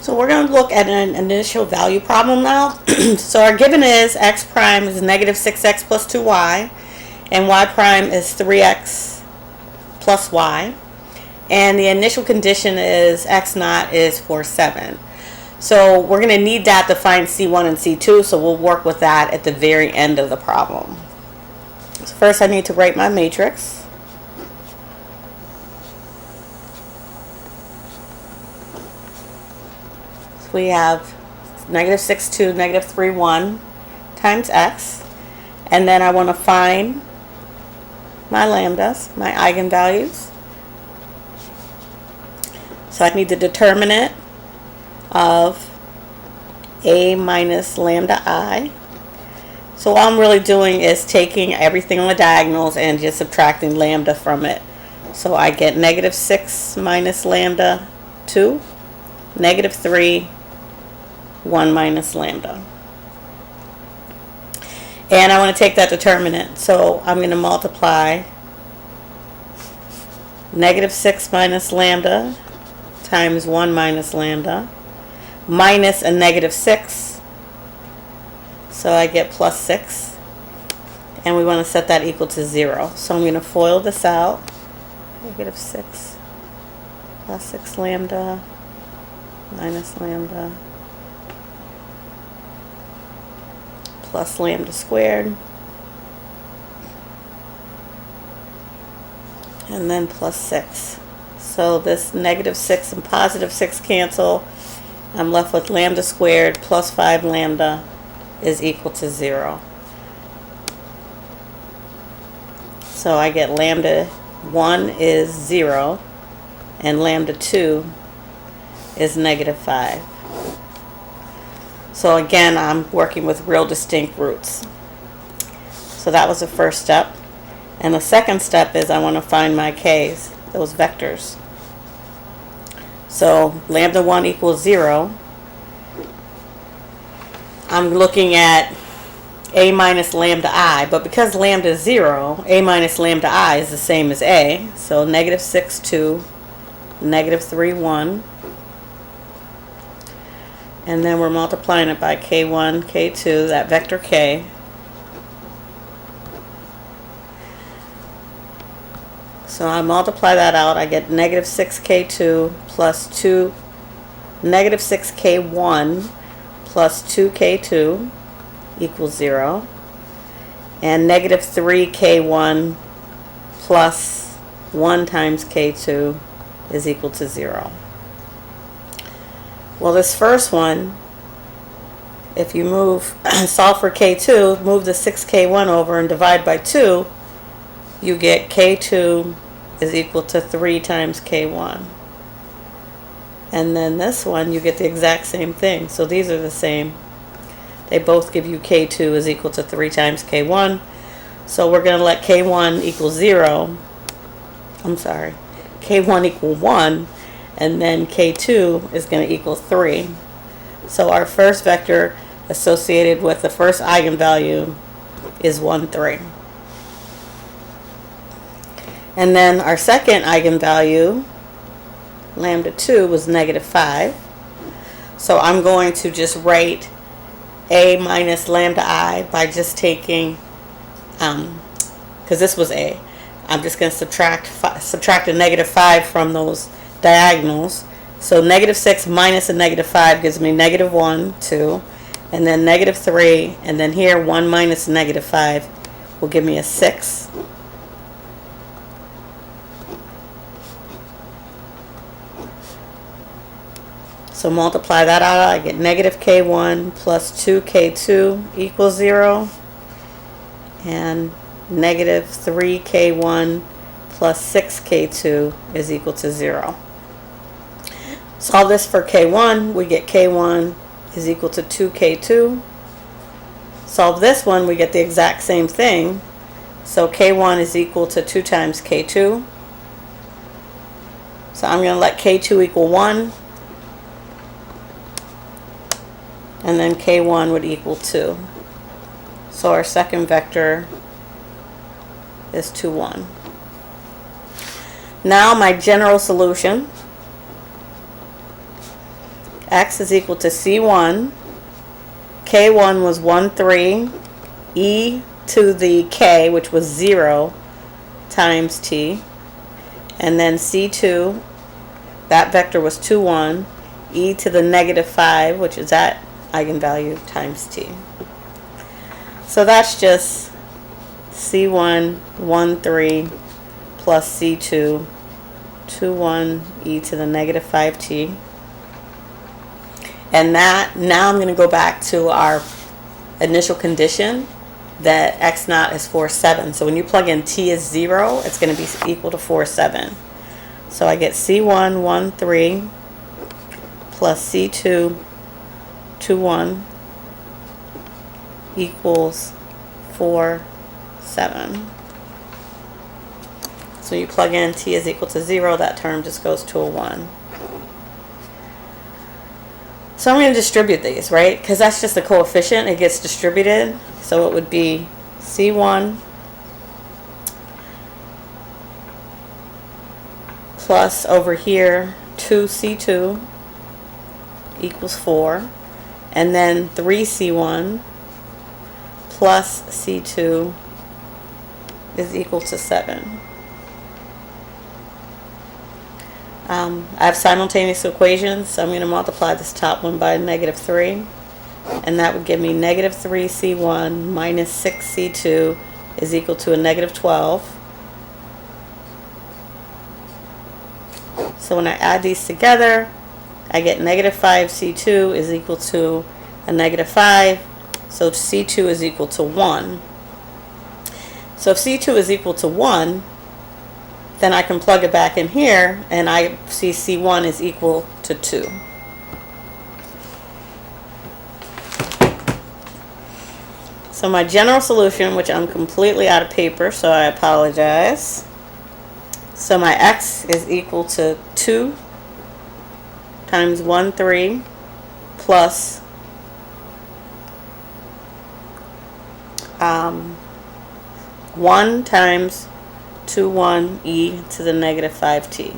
So we're going to look at an initial value problem now. So our given is x prime is negative 6x plus 2y, and y prime is 3x plus y. And the initial condition is x naught is 4, 7. So we're going to need that to find C1 and C2, so we'll work with that at the very end of the problem. So first I need to write my matrix. So we have negative 6, 2, negative 3, 1 times x. And then I want to find my lambdas, my eigenvalues. So I need the determinant of a minus lambda I. So all I'm really doing is taking everything on the diagonals and just subtracting lambda from it. So I get negative 6 minus lambda 2, negative 3, 1 minus lambda. And I want to take that determinant. So I'm going to multiply negative 6 minus lambda times 1 minus lambda minus a negative 6. So I get plus 6. And we want to set that equal to 0. So I'm going to FOIL this out. Negative 6 plus 6 lambda minus lambda plus lambda squared. And then plus 6. So this negative 6 and positive 6 cancel. I'm left with lambda squared plus 5 lambda is equal to 0. So I get lambda 1 is 0 and lambda 2 is negative 5. So again, I'm working with real distinct roots. So that was the first step. And the second step is I want to find my k's, those vectors. So lambda 1 equals 0. I'm looking at a minus lambda I, but because lambda is 0, a minus lambda I is the same as a. So negative 6, 2, negative 3, 1. And then we're multiplying it by k1, k2, that vector k. So I multiply that out, I get negative 6k2 plus 2, negative 6k1 plus 2k2 equals 0. And negative 3k1 plus 1 times k2 is equal to 0. Well, this first one, if you solve for k2, move the 6k1 over and divide by 2, you get k2 is equal to 3 times k1. And then this one, you get the exact same thing. So these are the same. They both give you k2 is equal to 3 times k1. So we're going to let k1 equal 0. I'm sorry, k1 equal 1. And then k2 is going to equal 3. So our first vector associated with the first eigenvalue is 1, 3. And then our second eigenvalue, lambda 2, was negative 5. So I'm going to just write a minus lambda I by just taking, because this was a, I'm just going to subtract a negative 5 from those diagonals. So negative 6 minus a negative 5 gives me negative 1, 2, and then negative 3, and then here 1 minus negative 5 will give me a 6. So multiply that out, I get negative k1 plus 2k2 equals 0, and negative 3k1 plus 6k2 is equal to 0. Solve this for k1, we get k1 is equal to 2k2. Solve this one, we get the exact same thing. So k1 is equal to 2 times k2. So I'm going to let k2 equal 1. And then k1 would equal 2. So our second vector is 2, 1. Now my general solution. X is equal to C1. K1 was 1, 3. E to the K, which was 0, times T. And then C2, that vector was 2, 1. E to the negative 5, which is that eigenvalue, times T. So that's just C1, 1, 3, plus C2, 2, 1, e to the negative 5t. And that, now I'm going to go back to our initial condition that x naught is 4, 7. So when you plug in t is 0, it's going to be equal to 4, 7. So I get C1, 1, 3, plus C2, 2, 1, equals 4, 7. So you plug in t is equal to 0, that term just goes to a 1. So I'm going to distribute these, right? Because that's just a coefficient. It gets distributed. So it would be C1 plus over here 2C2 equals 4. And then 3C1 plus C2 is equal to 7. I have simultaneous equations, so I'm going to multiply this top one by negative 3. And that would give me negative 3C1 minus 6C2 is equal to a negative 12. So when I add these together, I get negative 5C2 is equal to a negative 5. So C2 is equal to 1. So if C2 is equal to 1, then I can plug it back in here, and I see C1 is equal to 2. So my general solution, which I'm completely out of paper, so I apologize. So my x is equal to 2 times 1, 3 plus 1 times 2, 1 e to the negative 5t.